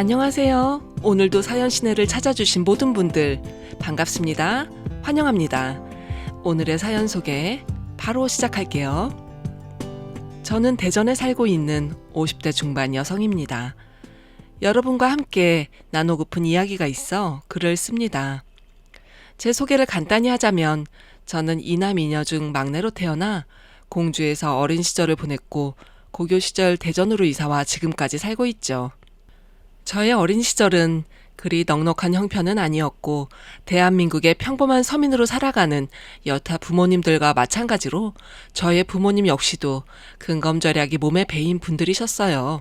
안녕하세요. 오늘도 사연 시내를 찾아주신 모든 분들 반갑습니다. 환영합니다. 오늘의 사연 소개 바로 시작할게요. 저는 대전에 살고 있는 50대 중반 여성입니다. 여러분과 함께 나누고픈 이야기가 있어 글을 씁니다. 제 소개를 간단히 하자면 저는 이남 이녀 중 막내로 태어나 공주에서 어린 시절을 보냈고 고교 시절 대전으로 이사와 지금까지 살고 있죠. 저의 어린 시절은 그리 넉넉한 형편은 아니었고 대한민국의 평범한 서민으로 살아가는 여타 부모님들과 마찬가지로 저의 부모님 역시도 근검절약이 몸에 배인 분들이셨어요.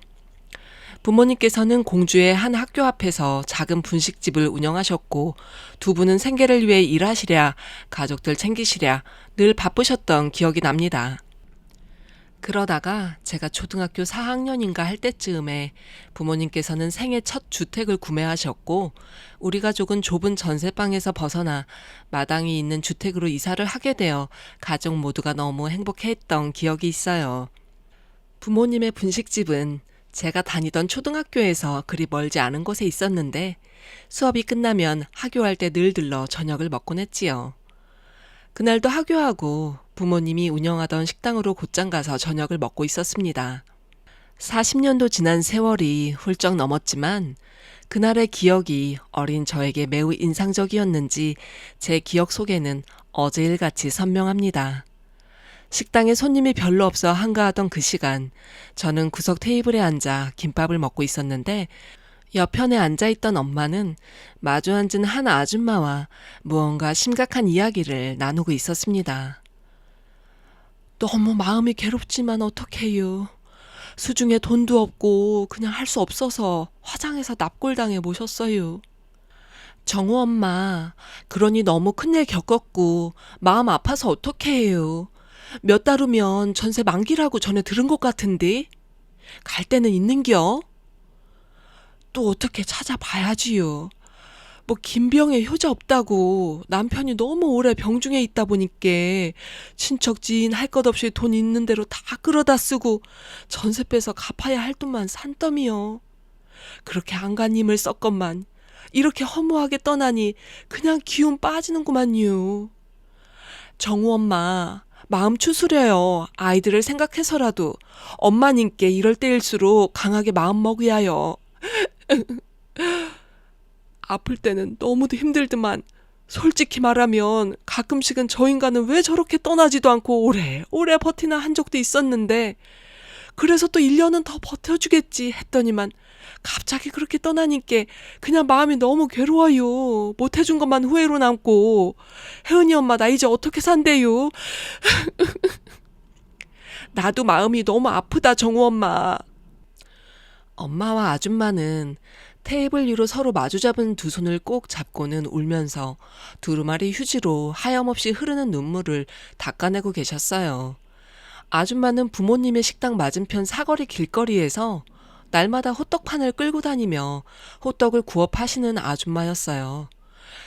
부모님께서는 공주의 한 학교 앞에서 작은 분식집을 운영하셨고 두 분은 생계를 위해 일하시랴 가족들 챙기시랴 늘 바쁘셨던 기억이 납니다. 그러다가 제가 초등학교 4학년인가 할 때쯤에 부모님께서는 생애 첫 주택을 구매하셨고 우리 가족은 좁은 전세방에서 벗어나 마당이 있는 주택으로 이사를 하게 되어 가족 모두가 너무 행복해했던 기억이 있어요. 부모님의 분식집은 제가 다니던 초등학교에서 그리 멀지 않은 곳에 있었는데 수업이 끝나면 하교할 때 늘 들러 저녁을 먹곤 했지요. 그날도 하교하고 부모님이 운영하던 식당으로 곧장 가서 저녁을 먹고 있었습니다. 40년도 지난 세월이 훌쩍 넘었지만 그날의 기억이 어린 저에게 매우 인상적이었는지 제 기억 속에는 어제일같이 선명합니다. 식당에 손님이 별로 없어 한가하던 그 시간, 저는 구석 테이블에 앉아 김밥을 먹고 있었는데 옆편에 앉아있던 엄마는 마주 앉은 한 아줌마와 무언가 심각한 이야기를 나누고 있었습니다. 너무 마음이 괴롭지만 어떡해요. 수중에 돈도 없고 그냥 할 수 없어서 화장해서 납골당해 모셨어요. 정우 엄마, 그러니 너무 큰일 겪었고 마음 아파서 어떡해요. 몇 달 후면 전세 만기라고 전에 들은 것 같은데 갈 데는 있는겨? 또 어떻게 찾아봐야지요. 뭐 긴병에 효자 없다고 남편이 너무 오래 병중에 있다 보니까 친척 지인 할 것 없이 돈 있는 대로 다 끌어다 쓰고 전세 빼서 갚아야 할 돈만 산더미요. 그렇게 안간힘을 썼건만 이렇게 허무하게 떠나니 그냥 기운 빠지는구만요. 정우 엄마, 마음 추스려요. 아이들을 생각해서라도 엄마님께 이럴 때일수록 강하게 마음 먹으야요. 아플 때는 너무도 힘들더만 솔직히 말하면 가끔씩은 저 인간은 왜 저렇게 떠나지도 않고 오래 버티나 한 적도 있었는데 그래서 또 1년은 더 버텨주겠지 했더니만 갑자기 그렇게 떠나니까 그냥 마음이 너무 괴로워요. 못해준 것만 후회로 남고. 혜은이 엄마 나 이제 어떻게 산대요? 나도 마음이 너무 아프다 정우 엄마. 엄마와 아줌마는 테이블 위로 서로 마주잡은 두 손을 꼭 잡고는 울면서 두루마리 휴지로 하염없이 흐르는 눈물을 닦아내고 계셨어요. 아줌마는 부모님의 식당 맞은편 사거리 길거리에서 날마다 호떡판을 끌고 다니며 호떡을 구워 파시는 아줌마였어요.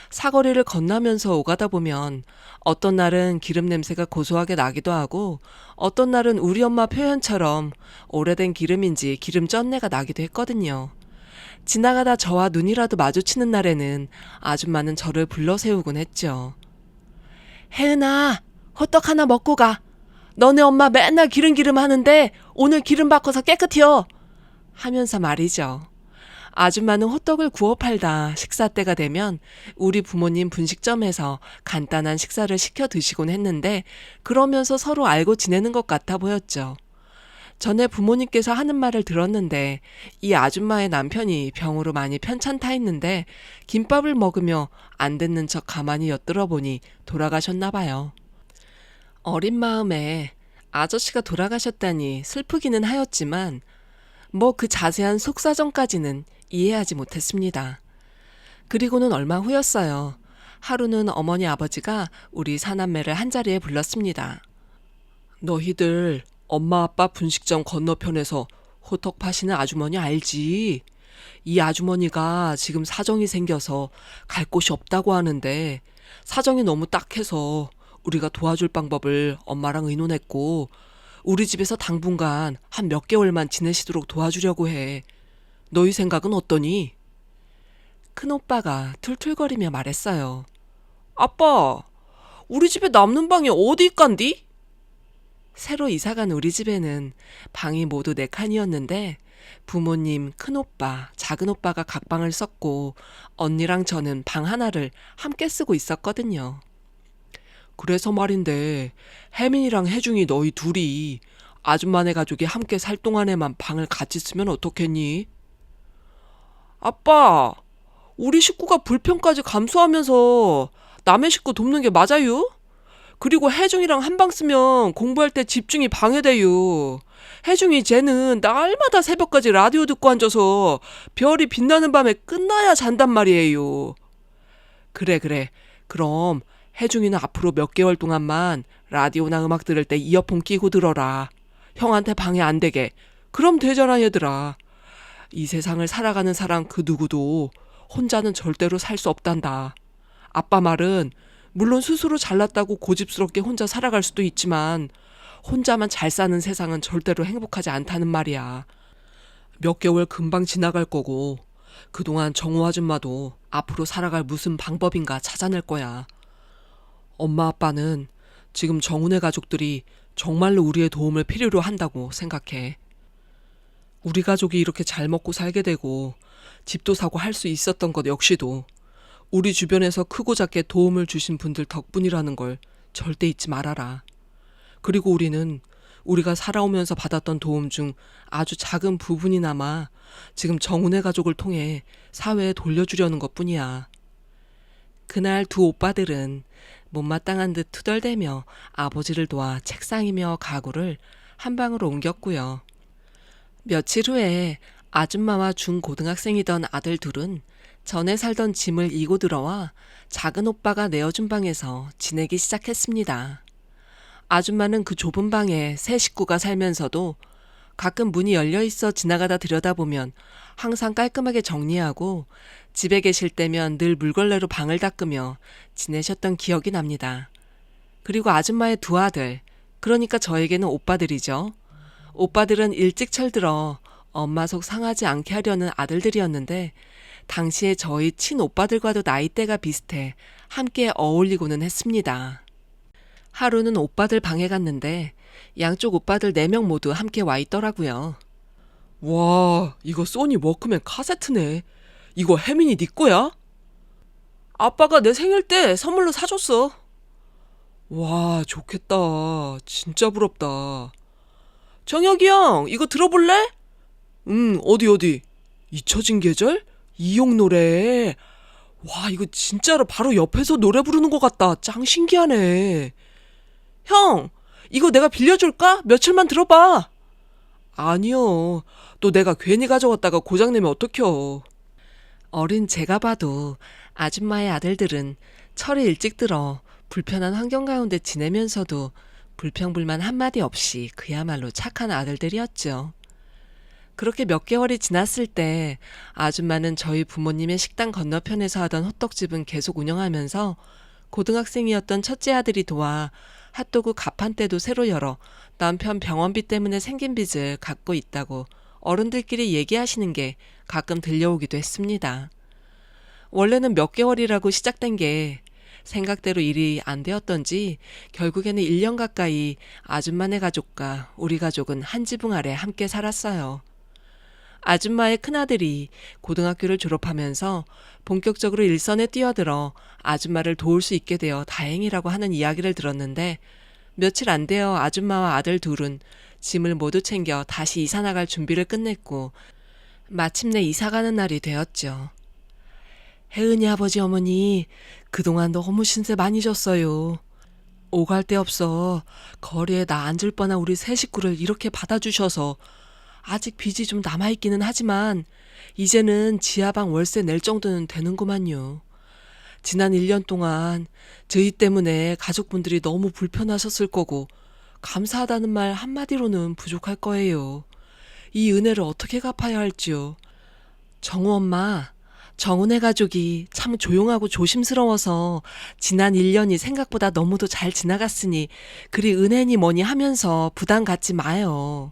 사거리를 건너면서 오가다 보면 어떤 날은 기름 냄새가 고소하게 나기도 하고 어떤 날은 우리 엄마 표현처럼 오래된 기름인지 기름 쩐내가 나기도 했거든요. 지나가다 저와 눈이라도 마주치는 날에는 아줌마는 저를 불러 세우곤 했죠. 혜은아, 호떡 하나 먹고 가. 너네 엄마 맨날 기름 하는데 오늘 기름 바꿔서 깨끗이여. 하면서 말이죠. 아줌마는 호떡을 구워 팔다 식사 때가 되면 우리 부모님 분식점에서 간단한 식사를 시켜 드시곤 했는데 그러면서 서로 알고 지내는 것 같아 보였죠. 전에 부모님께서 하는 말을 들었는데 이 아줌마의 남편이 병으로 많이 편찮다 했는데 김밥을 먹으며 안 듣는 척 가만히 엿들어 보니 돌아가셨나 봐요. 어린 마음에 아저씨가 돌아가셨다니 슬프기는 하였지만 뭐 그 자세한 속사정까지는 이해하지 못했습니다. 그리고는 얼마 후였어요. 하루는 어머니 아버지가 우리 사남매를 한자리에 불렀습니다. 너희들 엄마 아빠 분식점 건너편에서 호떡 파시는 아주머니 알지? 이 아주머니가 지금 사정이 생겨서 갈 곳이 없다고 하는데 사정이 너무 딱해서 우리가 도와줄 방법을 엄마랑 의논했고 우리 집에서 당분간 한 몇 개월만 지내시도록 도와주려고 해. 너희 생각은 어떠니? 큰오빠가 툴툴거리며 말했어요. 아빠, 우리 집에 남는 방이 어디 있간디? 새로 이사간 우리 집에는 방이 모두 4칸이었는데 부모님, 큰오빠, 작은오빠가 각 방을 썼고 언니랑 저는 방 하나를 함께 쓰고 있었거든요. 그래서 말인데 혜민이랑 혜중이 너희 둘이 아줌마네 가족이 함께 살 동안에만 방을 같이 쓰면 어떻겠니? 아빠, 우리 식구가 불평까지 감수하면서 남의 식구 돕는 게 맞아요? 그리고 혜중이랑 한 방 쓰면 공부할 때 집중이 방해돼요. 혜중이 쟤는 날마다 새벽까지 라디오 듣고 앉아서 별이 빛나는 밤에 끝나야 잔단 말이에요. 그래. 그럼 혜중이는 앞으로 몇 개월 동안만 라디오나 음악 들을 때 이어폰 끼고 들어라. 형한테 방해 안 되게. 그럼 되잖아 얘들아. 이 세상을 살아가는 사람 그 누구도 혼자는 절대로 살 수 없단다. 아빠 말은 물론 스스로 잘났다고 고집스럽게 혼자 살아갈 수도 있지만 혼자만 잘 사는 세상은 절대로 행복하지 않다는 말이야. 몇 개월 금방 지나갈 거고 그동안 정우 아줌마도 앞으로 살아갈 무슨 방법인가 찾아낼 거야. 엄마 아빠는 지금 정우네 가족들이 정말로 우리의 도움을 필요로 한다고 생각해. 우리 가족이 이렇게 잘 먹고 살게 되고 집도 사고 할 수 있었던 것 역시도 우리 주변에서 크고 작게 도움을 주신 분들 덕분이라는 걸 절대 잊지 말아라. 그리고 우리는 우리가 살아오면서 받았던 도움 중 아주 작은 부분이나마 지금 정은혜 가족을 통해 사회에 돌려주려는 것뿐이야. 그날 두 오빠들은 못마땅한 듯 투덜대며 아버지를 도와 책상이며 가구를 한 방으로 옮겼고요. 며칠 후에 아줌마와 중고등학생이던 아들 둘은 전에 살던 짐을 이고 들어와 작은 오빠가 내어준 방에서 지내기 시작했습니다. 아줌마는 그 좁은 방에 세 식구가 살면서도 가끔 문이 열려 있어 지나가다 들여다보면 항상 깔끔하게 정리하고 집에 계실 때면 늘 물걸레로 방을 닦으며 지내셨던 기억이 납니다. 그리고 아줌마의 두 아들, 그러니까 저에게는 오빠들이죠. 오빠들은 일찍 철들어 엄마 속 상하지 않게 하려는 아들들이었는데 당시에 저희 친오빠들과도 나이대가 비슷해 함께 어울리고는 했습니다. 하루는 오빠들 방에 갔는데 양쪽 오빠들 4명 모두 함께 와 있더라고요. 와, 이거 소니 워크맨 카세트네. 이거 혜민이 네 거야? 아빠가 내 생일 때 선물로 사줬어. 와, 좋겠다. 진짜 부럽다. 정혁이 형, 이거 들어볼래? 어디? 잊혀진 계절? 이용 노래. 와, 이거 진짜로 바로 옆에서 노래 부르는 것 같다. 짱 신기하네. 형, 이거 내가 빌려줄까? 며칠만 들어봐. 아니요. 또 내가 괜히 가져왔다가 고장내면 어떡혀. 어린 제가 봐도 아줌마의 아들들은 철이 일찍 들어 불편한 환경 가운데 지내면서도 불평불만 한마디 없이 그야말로 착한 아들들이었죠. 그렇게 몇 개월이 지났을 때 아줌마는 저희 부모님의 식당 건너편에서 하던 호떡집은 계속 운영하면서 고등학생이었던 첫째 아들이 도와 핫도그 가판대도 새로 열어 남편 병원비 때문에 생긴 빚을 갚고 있다고 어른들끼리 얘기하시는 게 가끔 들려오기도 했습니다. 원래는 몇 개월이라고 시작된 게 생각대로 일이 안 되었던지 결국에는 1년 가까이 아줌마네 가족과 우리 가족은 한 지붕 아래 함께 살았어요. 아줌마의 큰아들이 고등학교를 졸업하면서 본격적으로 일선에 뛰어들어 아줌마를 도울 수 있게 되어 다행이라고 하는 이야기를 들었는데 며칠 안 되어 아줌마와 아들 둘은 짐을 모두 챙겨 다시 이사 나갈 준비를 끝냈고 마침내 이사 가는 날이 되었죠. 혜은이 아버지 어머니 그동안 너무 신세 많이 졌어요. 오갈 데 없어 거리에 나 앉을 뻔한 우리 세 식구를 이렇게 받아주셔서 아직 빚이 좀 남아있기는 하지만 이제는 지하방 월세 낼 정도는 되는구만요. 지난 1년 동안 저희 때문에 가족분들이 너무 불편하셨을 거고 감사하다는 말 한마디로는 부족할 거예요. 이 은혜를 어떻게 갚아야 할지요. 정우 엄마, 정은혜 가족이 참 조용하고 조심스러워서 지난 1년이 생각보다 너무도 잘 지나갔으니 그리 은혜니 뭐니 하면서 부담 갖지 마요.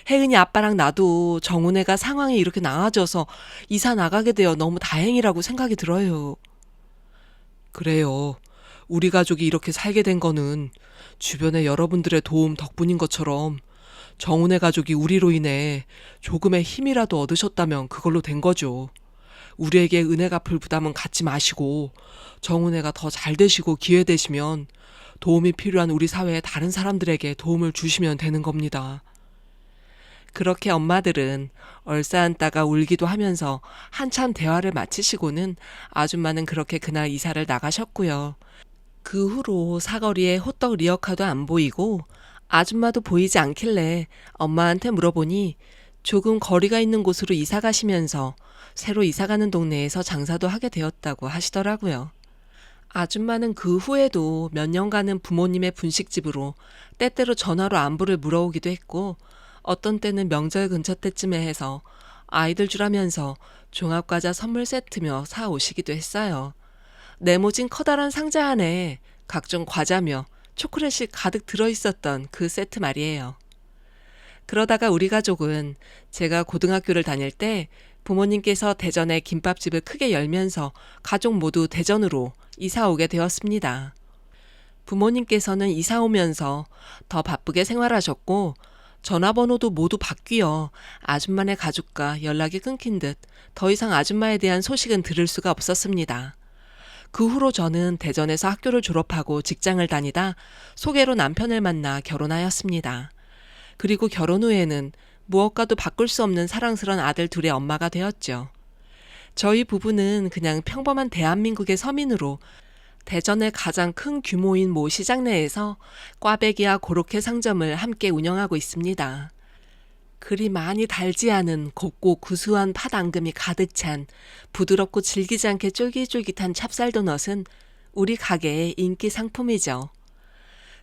혜은이 아빠랑 나도 정훈애가 상황이 이렇게 나아져서 이사 나가게 되어 너무 다행이라고 생각이 들어요. 그래요. 우리 가족이 이렇게 살게 된 거는 주변의 여러분들의 도움 덕분인 것처럼 정훈의 가족이 우리로 인해 조금의 힘이라도 얻으셨다면 그걸로 된 거죠. 우리에게 은혜 갚을 부담은 갖지 마시고 정훈애가 더 잘 되시고 기회 되시면 도움이 필요한 우리 사회의 다른 사람들에게 도움을 주시면 되는 겁니다. 그렇게 엄마들은 얼싸안다가 울기도 하면서 한참 대화를 마치시고는 아줌마는 그렇게 그날 이사를 나가셨고요. 그 후로 사거리에 호떡 리어카도 안 보이고 아줌마도 보이지 않길래 엄마한테 물어보니 조금 거리가 있는 곳으로 이사 가시면서 새로 이사 가는 동네에서 장사도 하게 되었다고 하시더라고요. 아줌마는 그 후에도 몇 년간은 부모님의 분식집으로 때때로 전화로 안부를 물어오기도 했고 어떤 때는 명절 근처 때쯤에 해서 아이들 주라면서 종합과자 선물 세트며 사오시기도 했어요. 네모진 커다란 상자 안에 각종 과자며 초콜릿이 가득 들어있었던 그 세트 말이에요. 그러다가 우리 가족은 제가 고등학교를 다닐 때 부모님께서 대전에 김밥집을 크게 열면서 가족 모두 대전으로 이사 오게 되었습니다. 부모님께서는 이사 오면서 더 바쁘게 생활하셨고 전화번호도 모두 바뀌어 아줌마네 가족과 연락이 끊긴 듯 더 이상 아줌마에 대한 소식은 들을 수가 없었습니다. 그 후로 저는 대전에서 학교를 졸업하고 직장을 다니다 소개로 남편을 만나 결혼하였습니다. 그리고 결혼 후에는 무엇과도 바꿀 수 없는 사랑스러운 아들 둘의 엄마가 되었죠. 저희 부부는 그냥 평범한 대한민국의 서민으로 대전의 가장 큰 규모인 모 시장 내에서 꽈배기와 고로케 상점을 함께 운영하고 있습니다. 그리 많이 달지 않은 곱고 구수한 팥 앙금이 가득 찬 부드럽고 질기지 않게 쫄깃쫄깃한 찹쌀도넛은 우리 가게의 인기 상품이죠.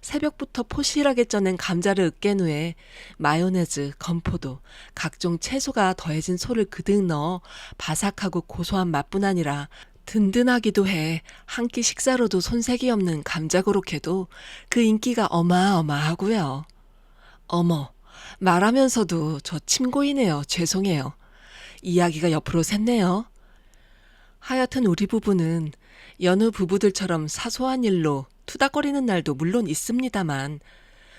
새벽부터 포실하게 쪄낸 감자를 으깬 후에 마요네즈, 건포도, 각종 채소가 더해진 소를 그득 넣어 바삭하고 고소한 맛뿐 아니라 든든하기도 해 한 끼 식사로도 손색이 없는 감자고로케도 그 인기가 어마어마하고요. 어머, 말하면서도 저 침 고이네요. 죄송해요. 이야기가 옆으로 샜네요. 하여튼 우리 부부는 여느 부부들처럼 사소한 일로 투닥거리는 날도 물론 있습니다만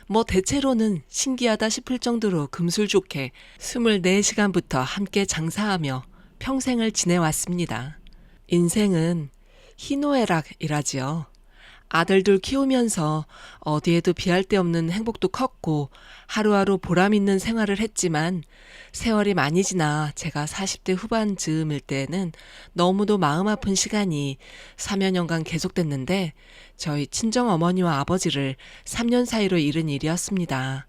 뭐 대체로는 신기하다 싶을 정도로 금술 좋게 24시간부터 함께 장사하며 평생을 지내왔습니다. 인생은 희노애락이라지요. 아들들 키우면서 어디에도 비할 데 없는 행복도 컸고 하루하루 보람 있는 생활을 했지만 세월이 많이 지나 제가 40대 후반 즈음일 때는 너무도 마음 아픈 시간이 3여 년간 계속됐는데 저희 친정어머니와 아버지를 3년 사이로 잃은 일이었습니다.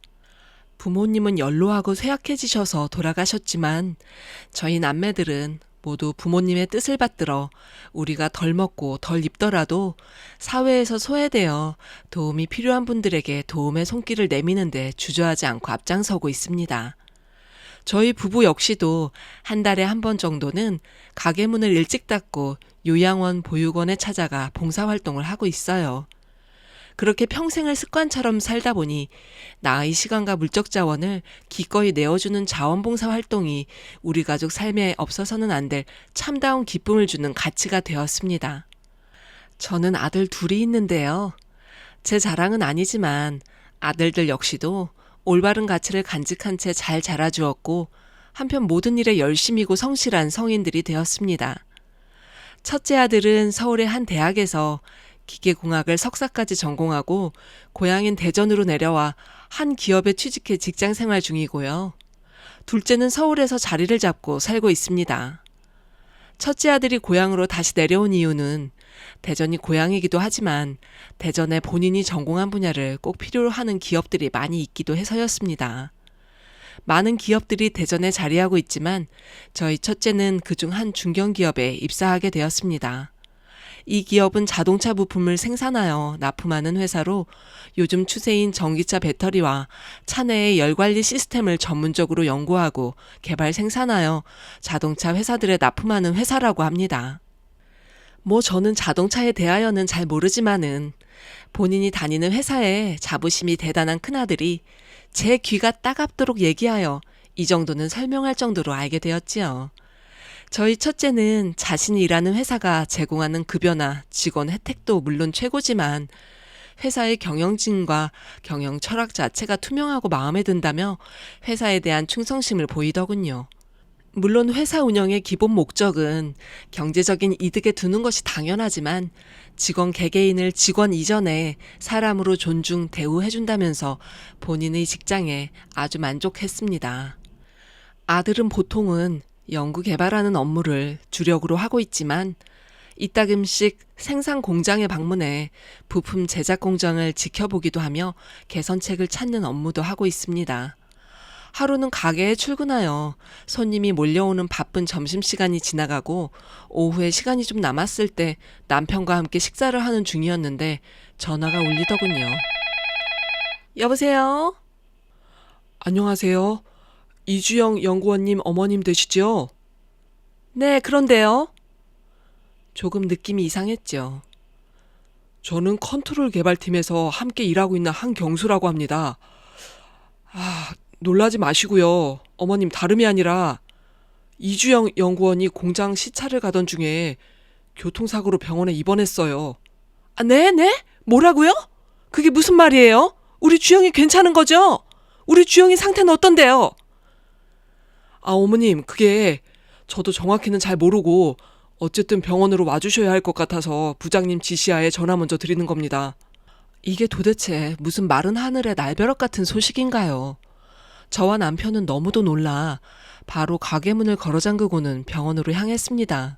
부모님은 연로하고 쇠약해지셔서 돌아가셨지만 저희 남매들은 모두 부모님의 뜻을 받들어 우리가 덜 먹고 덜 입더라도 사회에서 소외되어 도움이 필요한 분들에게 도움의 손길을 내미는 데 주저하지 않고 앞장서고 있습니다. 저희 부부 역시도 한 달에 한 번 정도는 가게 문을 일찍 닫고 요양원, 보육원에 찾아가 봉사활동을 하고 있어요. 그렇게 평생을 습관처럼 살다 보니 나의 시간과 물적 자원을 기꺼이 내어주는 자원봉사 활동이 우리 가족 삶에 없어서는 안 될 참다운 기쁨을 주는 가치가 되었습니다. 저는 아들 둘이 있는데요. 제 자랑은 아니지만 아들들 역시도 올바른 가치를 간직한 채 잘 자라주었고 한편 모든 일에 열심이고 성실한 성인들이 되었습니다. 첫째 아들은 서울의 한 대학에서 기계공학을 석사까지 전공하고 고향인 대전으로 내려와 한 기업에 취직해 직장 생활 중이고요. 둘째는 서울에서 자리를 잡고 살고 있습니다. 첫째 아들이 고향으로 다시 내려온 이유는 대전이 고향이기도 하지만 대전에 본인이 전공한 분야를 꼭 필요로 하는 기업들이 많이 있기도 해서였습니다. 많은 기업들이 대전에 자리하고 있지만 저희 첫째는 그중 한 중견기업에 입사하게 되었습니다. 이 기업은 자동차 부품을 생산하여 납품하는 회사로 요즘 추세인 전기차 배터리와 차내의 열관리 시스템을 전문적으로 연구하고 개발 생산하여 자동차 회사들에 납품하는 회사라고 합니다. 뭐 저는 자동차에 대하여는 잘 모르지만은 본인이 다니는 회사에 자부심이 대단한 큰아들이 제 귀가 따갑도록 얘기하여 이 정도는 설명할 정도로 알게 되었지요. 저희 첫째는 자신이 일하는 회사가 제공하는 급여나 직원 혜택도 물론 최고지만 회사의 경영진과 경영 철학 자체가 투명하고 마음에 든다며 회사에 대한 충성심을 보이더군요. 물론 회사 운영의 기본 목적은 경제적인 이득에 두는 것이 당연하지만 직원 개개인을 직원 이전에 사람으로 존중, 대우해준다면서 본인의 직장에 아주 만족했습니다. 아들은 보통은 연구 개발하는 업무를 주력으로 하고 있지만 이따금씩 생산 공장에 방문해 부품 제작 공장을 지켜보기도 하며 개선책을 찾는 업무도 하고 있습니다. 하루는 가게에 출근하여 손님이 몰려오는 바쁜 점심시간이 지나가고 오후에 시간이 좀 남았을 때 남편과 함께 식사를 하는 중이었는데 전화가 울리더군요. 여보세요? 안녕하세요. 이주영 연구원님 어머님 되시죠? 네, 그런데요. 조금 느낌이 이상했죠. 저는 컨트롤 개발팀에서 함께 일하고 있는 한경수라고 합니다. 놀라지 마시고요. 어머님 다름이 아니라 이주영 연구원이 공장 시차를 가던 중에 교통사고로 병원에 입원했어요. 네? 뭐라고요? 그게 무슨 말이에요? 우리 주영이 괜찮은 거죠? 우리 주영이 상태는 어떤데요? 어머님, 그게 저도 정확히는 잘 모르고 어쨌든 병원으로 와주셔야 할 것 같아서 부장님 지시하에 전화 먼저 드리는 겁니다. 이게 도대체 무슨 마른 하늘의 날벼락 같은 소식인가요? 저와 남편은 너무도 놀라 바로 가게 문을 걸어 잠그고는 병원으로 향했습니다.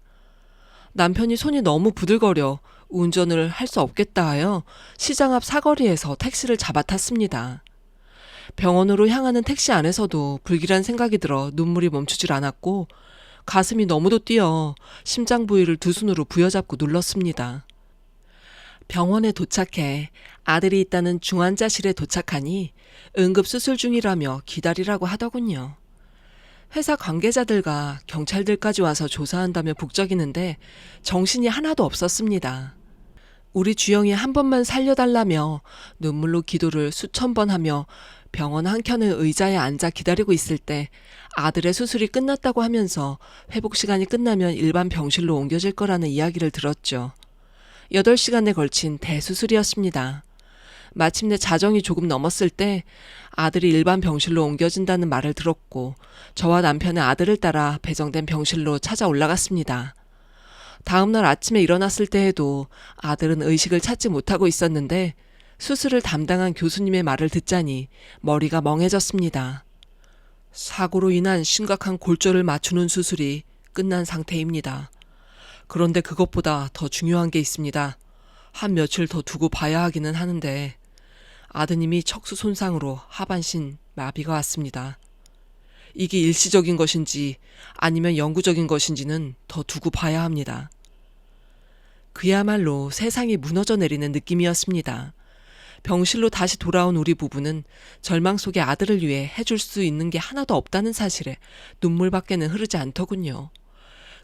남편이 손이 너무 부들거려 운전을 할 수 없겠다 하여 시장 앞 사거리에서 택시를 잡아 탔습니다. 병원으로 향하는 택시 안에서도 불길한 생각이 들어 눈물이 멈추질 않았고 가슴이 너무도 뛰어 심장 부위를 두 손으로 부여잡고 눌렀습니다. 병원에 도착해 아들이 있다는 중환자실에 도착하니 응급수술 중이라며 기다리라고 하더군요. 회사 관계자들과 경찰들까지 와서 조사한다며 북적이는데 정신이 하나도 없었습니다. 우리 주영이 한 번만 살려달라며 눈물로 기도를 수천 번 하며 병원 한켠의 의자에 앉아 기다리고 있을 때 아들의 수술이 끝났다고 하면서 회복 시간이 끝나면 일반 병실로 옮겨질 거라는 이야기를 들었죠. 8시간에 걸친 대수술이었습니다. 마침내 자정이 조금 넘었을 때 아들이 일반 병실로 옮겨진다는 말을 들었고 저와 남편의 아들을 따라 배정된 병실로 찾아 올라갔습니다. 다음날 아침에 일어났을 때에도 아들은 의식을 찾지 못하고 있었는데 수술을 담당한 교수님의 말을 듣자니 머리가 멍해졌습니다. 사고로 인한 심각한 골절을 맞추는 수술이 끝난 상태입니다. 그런데 그것보다 더 중요한 게 있습니다. 한 며칠 더 두고 봐야 하기는 하는데 아드님이 척수 손상으로 하반신 마비가 왔습니다. 이게 일시적인 것인지 아니면 영구적인 것인지는 더 두고 봐야 합니다. 그야말로 세상이 무너져 내리는 느낌이었습니다. 병실로 다시 돌아온 우리 부부는 절망 속에 아들을 위해 해줄 수 있는 게 하나도 없다는 사실에 눈물밖에는 흐르지 않더군요.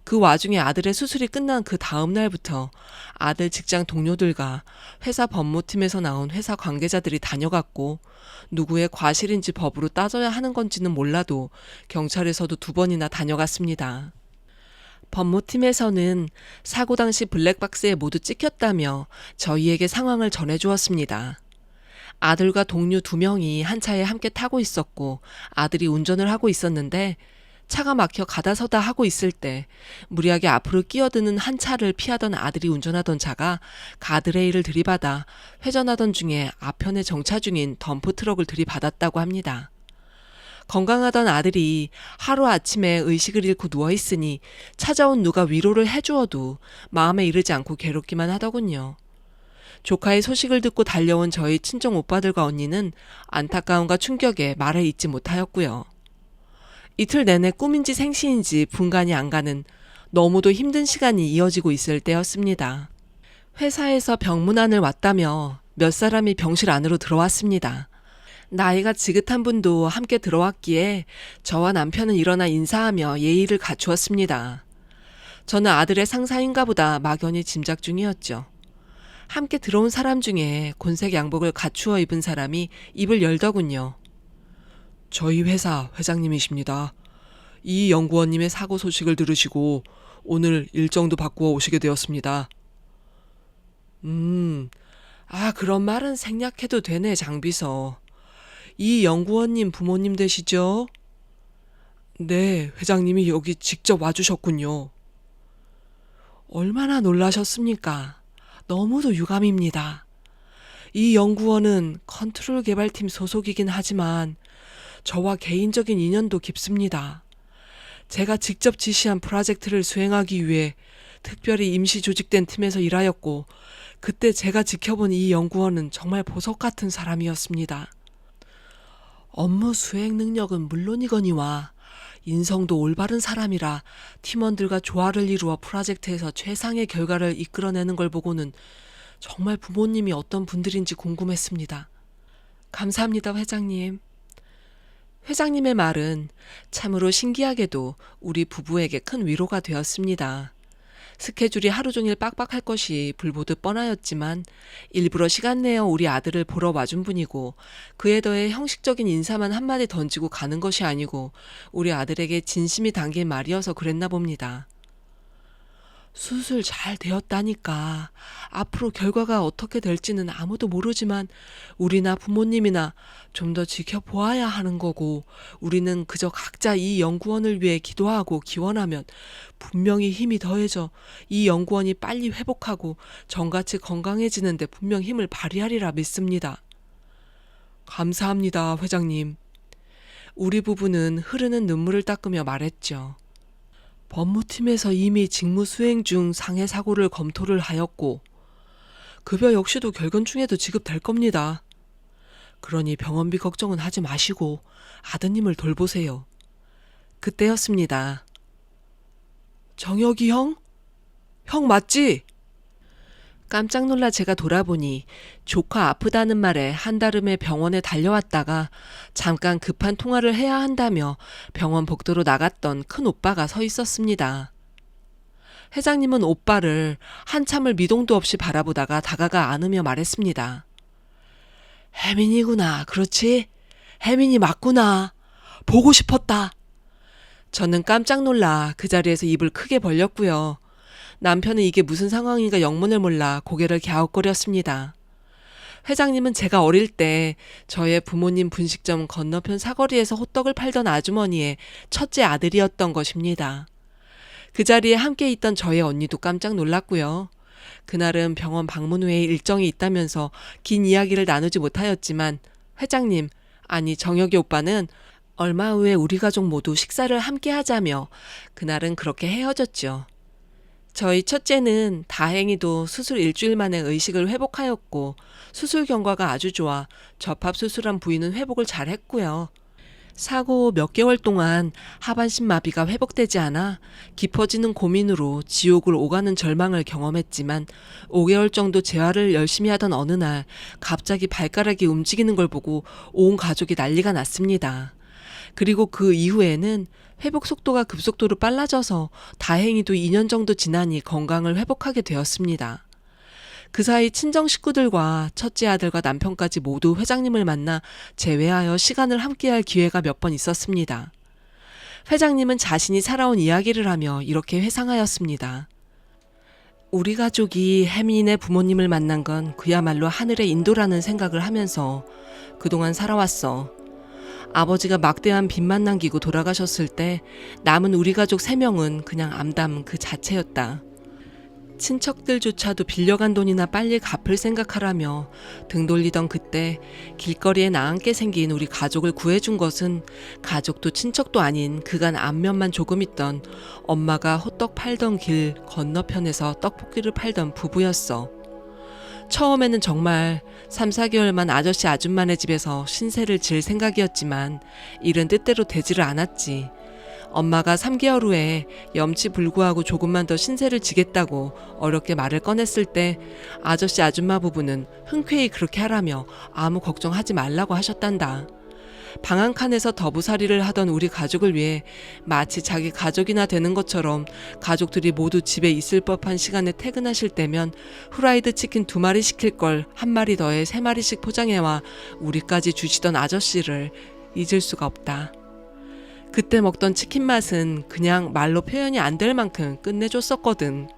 그 와중에 아들의 수술이 끝난 그 다음 날부터 아들 직장 동료들과 회사 법무팀에서 나온 회사 관계자들이 다녀갔고 누구의 과실인지 법으로 따져야 하는 건지는 몰라도 경찰에서도 2번이나 다녀갔습니다. 법무팀에서는 사고 당시 블랙박스에 모두 찍혔다며 저희에게 상황을 전해주었습니다. 아들과 동료 2명이 한 차에 함께 타고 있었고 아들이 운전을 하고 있었는데 차가 막혀 가다서다 하고 있을 때 무리하게 앞으로 끼어드는 한 차를 피하던 아들이 운전하던 차가 가드레일을 들이받아 회전하던 중에 앞편에 정차 중인 덤프트럭을 들이받았다고 합니다. 건강하던 아들이 하루아침에 의식을 잃고 누워있으니 찾아온 누가 위로를 해주어도 마음에 이르지 않고 괴롭기만 하더군요. 조카의 소식을 듣고 달려온 저희 친정 오빠들과 언니는 안타까움과 충격에 말을 잇지 못하였고요. 이틀 내내 꿈인지 생시인지 분간이 안 가는 너무도 힘든 시간이 이어지고 있을 때였습니다. 회사에서 병문안을 왔다며 몇 사람이 병실 안으로 들어왔습니다. 나이가 지긋한 분도 함께 들어왔기에 저와 남편은 일어나 인사하며 예의를 갖추었습니다. 저는 아들의 상사인가 보다 막연히 짐작 중이었죠. 함께 들어온 사람 중에 곤색 양복을 갖추어 입은 사람이 입을 열더군요. 저희 회사 회장님이십니다. 이 연구원님의 사고 소식을 들으시고 오늘 일정도 바꾸어 오시게 되었습니다. 그런 말은 생략해도 되네, 장비서. 이 연구원님 부모님 되시죠? 네, 회장님이 여기 직접 와주셨군요. 얼마나 놀라셨습니까? 너무도 유감입니다. 이 연구원은 컨트롤 개발팀 소속이긴 하지만 저와 개인적인 인연도 깊습니다. 제가 직접 지시한 프로젝트를 수행하기 위해 특별히 임시 조직된 팀에서 일하였고, 그때 제가 지켜본 이 연구원은 정말 보석 같은 사람이었습니다. 업무 수행 능력은 물론이거니와 인성도 올바른 사람이라 팀원들과 조화를 이루어 프로젝트에서 최상의 결과를 이끌어내는 걸 보고는 정말 부모님이 어떤 분들인지 궁금했습니다. 감사합니다, 회장님. 회장님의 말은 참으로 신기하게도 우리 부부에게 큰 위로가 되었습니다. 스케줄이 하루 종일 빡빡할 것이 불보듯 뻔하였지만 일부러 시간 내어 우리 아들을 보러 와준 분이고, 그에 더해 형식적인 인사만 한마디 던지고 가는 것이 아니고 우리 아들에게 진심이 담긴 말이어서 그랬나 봅니다. 수술 잘 되었다니까. 앞으로 결과가 어떻게 될지는 아무도 모르지만 우리나 부모님이나 좀 더 지켜보아야 하는 거고, 우리는 그저 각자 이 연구원을 위해 기도하고 기원하면 분명히 힘이 더해져 이 연구원이 빨리 회복하고 전같이 건강해지는데 분명 힘을 발휘하리라 믿습니다. 감사합니다, 회장님. 우리 부부는 흐르는 눈물을 닦으며 말했죠. 법무팀에서 이미 직무 수행 중 상해 사고를 검토를 하였고, 급여 역시도 결근중에도 지급될 겁니다. 그러니 병원비 걱정은 하지 마시고 아드님을 돌보세요. 그때였습니다. 정혁이 형? 형 맞지? 깜짝 놀라 제가 돌아보니 조카 아프다는 말에 한달음에 병원에 달려왔다가 잠깐 급한 통화를 해야 한다며 병원 복도로 나갔던 큰 오빠가 서 있었습니다. 회장님은 오빠를 한참을 미동도 없이 바라보다가 다가가 안으며 말했습니다. 혜민이구나. 그렇지? 혜민이 맞구나. 보고 싶었다. 저는 깜짝 놀라 그 자리에서 입을 크게 벌렸고요. 남편은 이게 무슨 상황인가 영문을 몰라 고개를 갸웃거렸습니다. 회장님은 제가 어릴 때 저의 부모님 분식점 건너편 사거리에서 호떡을 팔던 아주머니의 첫째 아들이었던 것입니다. 그 자리에 함께 있던 저의 언니도 깜짝 놀랐고요. 그날은 병원 방문 후에 일정이 있다면서 긴 이야기를 나누지 못하였지만 회장님, 아니 정혁이 오빠는 얼마 후에 우리 가족 모두 식사를 함께 하자며 그날은 그렇게 헤어졌죠. 저희 첫째는 다행히도 수술 일주일 만에 의식을 회복하였고 수술 경과가 아주 좋아 접합수술한 부위는 회복을 잘 했고요. 사고 후 몇 개월 동안 하반신 마비가 회복되지 않아 깊어지는 고민으로 지옥을 오가는 절망을 경험했지만 5개월 정도 재활을 열심히 하던 어느 날 갑자기 발가락이 움직이는 걸 보고 온 가족이 난리가 났습니다. 그리고 그 이후에는 회복 속도가 급속도로 빨라져서 다행히도 2년 정도 지나니 건강을 회복하게 되었습니다. 그 사이 친정 식구들과 첫째 아들과 남편까지 모두 회장님을 만나 재회하여 시간을 함께할 기회가 몇 번 있었습니다. 회장님은 자신이 살아온 이야기를 하며 이렇게 회상하였습니다. 우리 가족이 혜민이네 부모님을 만난 건 그야말로 하늘의 인도라는 생각을 하면서 그동안 살아왔어. 아버지가 막대한 빚만 남기고 돌아가셨을 때 남은 우리 가족 3명은 그냥 암담 그 자체였다. 친척들조차도 빌려간 돈이나 빨리 갚을 생각하라며 등 돌리던 그때 길거리에 나앉게 생긴 우리 가족을 구해준 것은 가족도 친척도 아닌 그간 안면만 조금 있던 엄마가 호떡 팔던 길 건너편에서 떡볶이를 팔던 부부였어. 처음에는 정말 3, 4개월만 아저씨 아줌마네 집에서 신세를 질 생각이었지만 일은 뜻대로 되지를 않았지. 엄마가 3개월 후에 염치불구하고 조금만 더 신세를 지겠다고 어렵게 말을 꺼냈을 때 아저씨 아줌마 부부는 흔쾌히 그렇게 하라며 아무 걱정하지 말라고 하셨단다. 방 한 칸에서 더부살이를 하던 우리 가족을 위해 마치 자기 가족이나 되는 것처럼 가족들이 모두 집에 있을 법한 시간에 퇴근하실 때면 후라이드 치킨 2마리 시킬 걸 1마리 더해 3마리씩 포장해와 우리까지 주시던 아저씨를 잊을 수가 없다. 그때 먹던 치킨 맛은 그냥 말로 표현이 안 될 만큼 끝내줬었거든.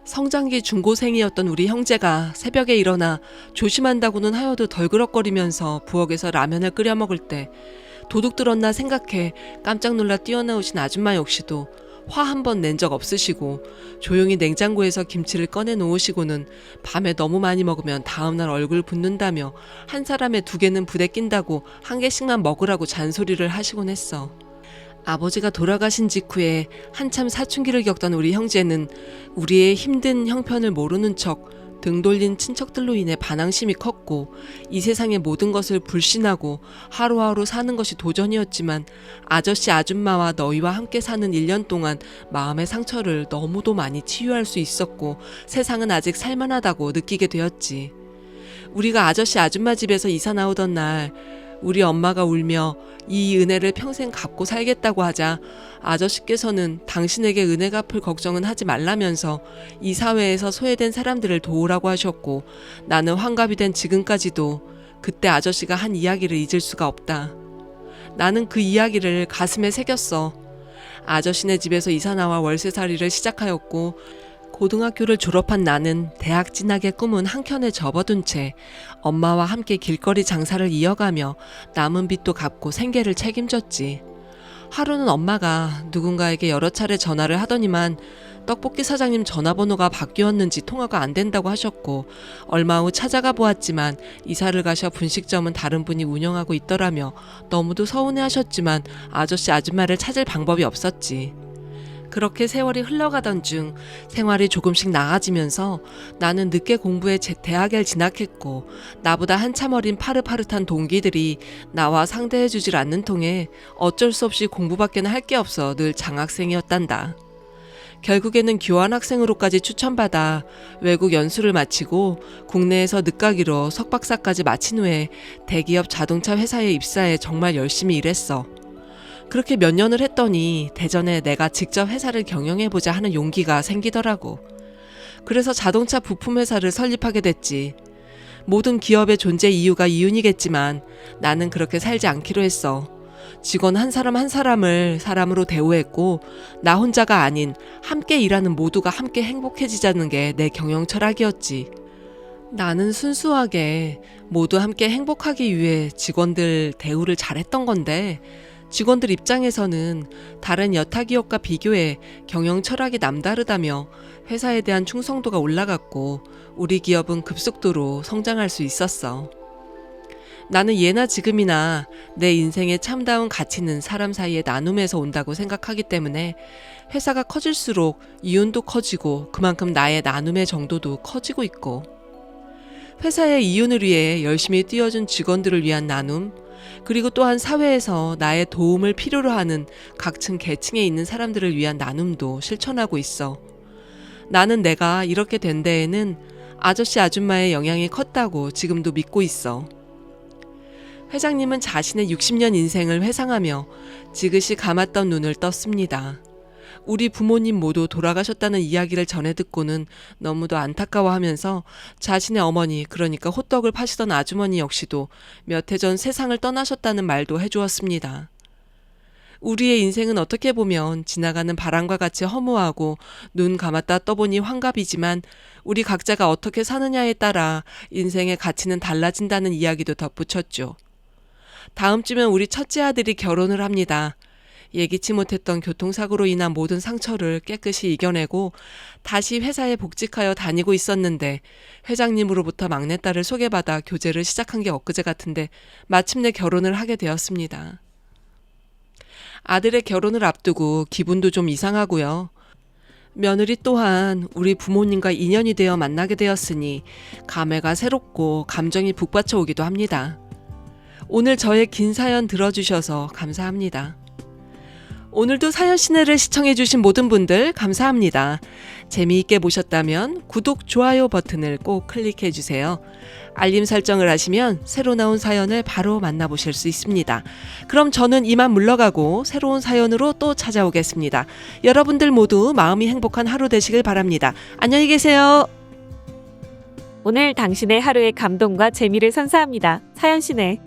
성장기 중고생이었던 우리 형제가 새벽에 일어나 조심한다고는 하여도 덜그럭거리면서 부엌에서 라면을 끓여 먹을 때 도둑 들었나 생각해 깜짝 놀라 뛰어나오신 아줌마 역시도 화 한 번 낸 적 없으시고 조용히 냉장고에서 김치를 꺼내 놓으시고는 밤에 너무 많이 먹으면 다음날 얼굴 붓는다며 한 사람에 2개는 부대 낀다고 1개씩만 먹으라고 잔소리를 하시곤 했어. 아버지가 돌아가신 직후에 한참 사춘기를 겪던 우리 형제는 우리의 힘든 형편을 모르는 척 등 돌린 친척들로 인해 반항심이 컸고 이 세상의 모든 것을 불신하고 하루하루 사는 것이 도전이었지만 아저씨 아줌마와 너희와 함께 사는 1년 동안 마음의 상처를 너무도 많이 치유할 수 있었고 세상은 아직 살만하다고 느끼게 되었지. 우리가 아저씨 아줌마 집에서 이사 나오던 날 우리 엄마가 울며 이 은혜를 평생 갚고 살겠다고 하자 아저씨께서는 당신에게 은혜 갚을 걱정은 하지 말라면서 이 사회에서 소외된 사람들을 도우라고 하셨고 나는 환갑이 된 지금까지도 그때 아저씨가 한 이야기를 잊을 수가 없다. 나는 그 이야기를 가슴에 새겼어. 아저씨네 집에서 이사 나와 월세살이를 시작하였고 고등학교를 졸업한 나는 대학 진학의 꿈은 한켠에 접어둔 채 엄마와 함께 길거리 장사를 이어가며 남은 빚도 갚고 생계를 책임졌지. 하루는 엄마가 누군가에게 여러 차례 전화를 하더니만 떡볶이 사장님 전화번호가 바뀌었는지 통화가 안 된다고 하셨고 얼마 후 찾아가 보았지만 이사를 가셔 분식점은 다른 분이 운영하고 있더라며 너무도 서운해 하셨지만 아저씨 아줌마를 찾을 방법이 없었지. 그렇게 세월이 흘러가던 중 생활이 조금씩 나아지면서 나는 늦게 공부해 대학을 진학했고 나보다 한참 어린 파릇파릇한 동기들이 나와 상대해주질 않는 통에 어쩔 수 없이 공부밖에는 할 게 없어 늘 장학생이었단다. 결국에는 교환학생으로까지 추천받아 외국 연수를 마치고 국내에서 늦가기로 석박사까지 마친 후에 대기업 자동차 회사에 입사해 정말 열심히 일했어. 그렇게 몇 년을 했더니 대전에 내가 직접 회사를 경영해보자 하는 용기가 생기더라고. 그래서 자동차 부품 회사를 설립하게 됐지. 모든 기업의 존재 이유가 이윤이겠지만 나는 그렇게 살지 않기로 했어. 직원 한 사람 한 사람을 사람으로 대우했고 나 혼자가 아닌 함께 일하는 모두가 함께 행복해지자는 게 내 경영 철학이었지. 나는 순수하게 모두 함께 행복하기 위해 직원들 대우를 잘했던 건데 직원들 입장에서는 다른 여타 기업과 비교해 경영 철학이 남다르다며 회사에 대한 충성도가 올라갔고 우리 기업은 급속도로 성장할 수 있었어. 나는 예나 지금이나 내 인생의 참다운 가치는 사람 사이의 나눔에서 온다고 생각하기 때문에 회사가 커질수록 이윤도 커지고 그만큼 나의 나눔의 정도도 커지고 있고 회사의 이윤을 위해 열심히 뛰어준 직원들을 위한 나눔 그리고 또한 사회에서 나의 도움을 필요로 하는 각층 계층에 있는 사람들을 위한 나눔도 실천하고 있어. 나는 내가 이렇게 된 데에는 아저씨 아줌마의 영향이 컸다고 지금도 믿고 있어. 회장님은 자신의 60년 인생을 회상하며 지그시 감았던 눈을 떴습니다. 우리 부모님 모두 돌아가셨다는 이야기를 전해 듣고는 너무도 안타까워하면서 자신의 어머니 그러니까 호떡을 파시던 아주머니 역시도 몇 해 전 세상을 떠나셨다는 말도 해주었습니다. 우리의 인생은 어떻게 보면 지나가는 바람과 같이 허무하고 눈 감았다 떠보니 환갑이지만 우리 각자가 어떻게 사느냐에 따라 인생의 가치는 달라진다는 이야기도 덧붙였죠. 다음 주면 우리 첫째 아들이 결혼을 합니다. 예기치 못했던 교통사고로 인한 모든 상처를 깨끗이 이겨내고 다시 회사에 복직하여 다니고 있었는데 회장님으로부터 막내딸을 소개받아 교제를 시작한 게 엊그제 같은데 마침내 결혼을 하게 되었습니다. 아들의 결혼을 앞두고 기분도 좀 이상하고요. 며느리 또한 우리 부모님과 인연이 되어 만나게 되었으니 감회가 새롭고 감정이 북받쳐 오기도 합니다. 오늘 저의 긴 사연 들어주셔서 감사합니다. 오늘도 사연 시네를 시청해주신 모든 분들 감사합니다. 재미있게 보셨다면 구독, 좋아요 버튼을 꼭 클릭해주세요. 알림 설정을 하시면 새로 나온 사연을 바로 만나보실 수 있습니다. 그럼 저는 이만 물러가고 새로운 사연으로 또 찾아오겠습니다. 여러분들 모두 마음이 행복한 하루 되시길 바랍니다. 안녕히 계세요. 오늘 당신의 하루의 감동과 재미를 선사합니다. 사연 시네